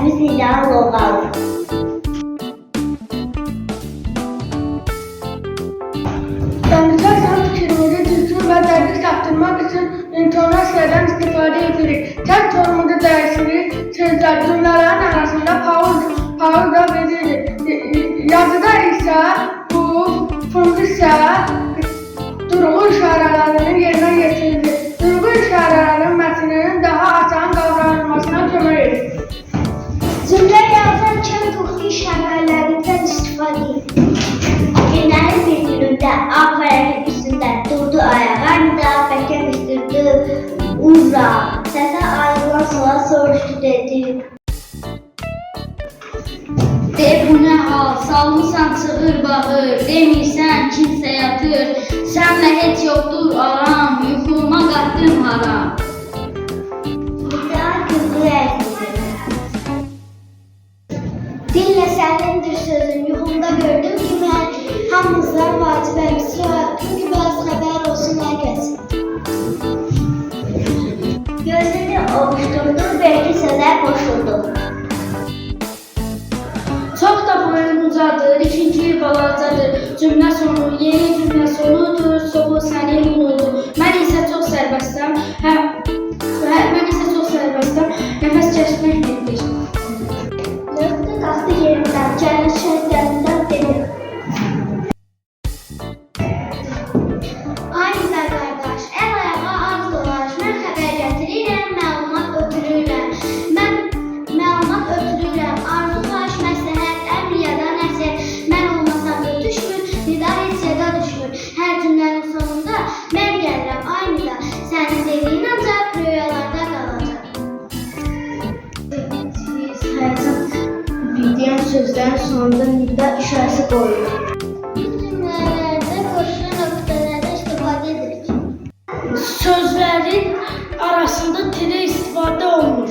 hərfimiz ideal olmalıdır. Danışarkən fikrimizi düzgün və dəqiq çatdırmaq üçün intonasiyadan istifadə edirik. Tək tonumuzu dəyişirik, sözlər cümlələrin arasında pauza veririk. Yazıda isə bu funksiya durğu işarələrini yerinə yetirilir. Durğu işarələrin mətninin daha asan qavranılmasına kömək edir. Cümlə yazarkən durğu işarələrindən istifadə edirik. Günlərin bir günündə A hərəfi üstündə durdu ayağa, müdafiə üstürdü, ura. Səsə ayrılan sonra soruşdu dedi. De bu nə hal, salmısan çığır bağır, demirsən kimsə yatır, sənlə heç yoxdur aram, yuxuma qatdım haram. İddia güzgü əzidir. Dinlə sənindir sözün, yuxumda gördüm ki, mən hamımızdan vacibəmizə, çünki bəzi xəbər olsun nə gəlsin. Gözünü ovuşdurdu, belki sözlər qoşuldu. Çox da boyun ucadır, ikinci balacadır, cümlə sonu, yeni cümlə sonudur, soğu səni unudur. Mən isə çox sərbəstəm, nəfəs kəşmək nedir? Yıxdı qalxdı yerindən, gəlin şəhətlərindən dedi. Aynı qardaş, əl ayağa az dolaş, mən xəbər gətirirəm, məlumat ötürürəm. Arzu, xahiş, məsləhət, əmr ya da nəsihət, mən olmasam ötüşmür, nida heç yada düşmür. Hər cümlənin sonunda mən gəlirəm, aynı da, sənin dediyin ancaq rüyalarda qalacaq. Bildiğin sözlerin sonunda nida işarəsi qoyulur. Bu cümlələrdə qoşulan nöqtələrdə istifadə edirik. Sözlerin arasında tire istifadə olunur.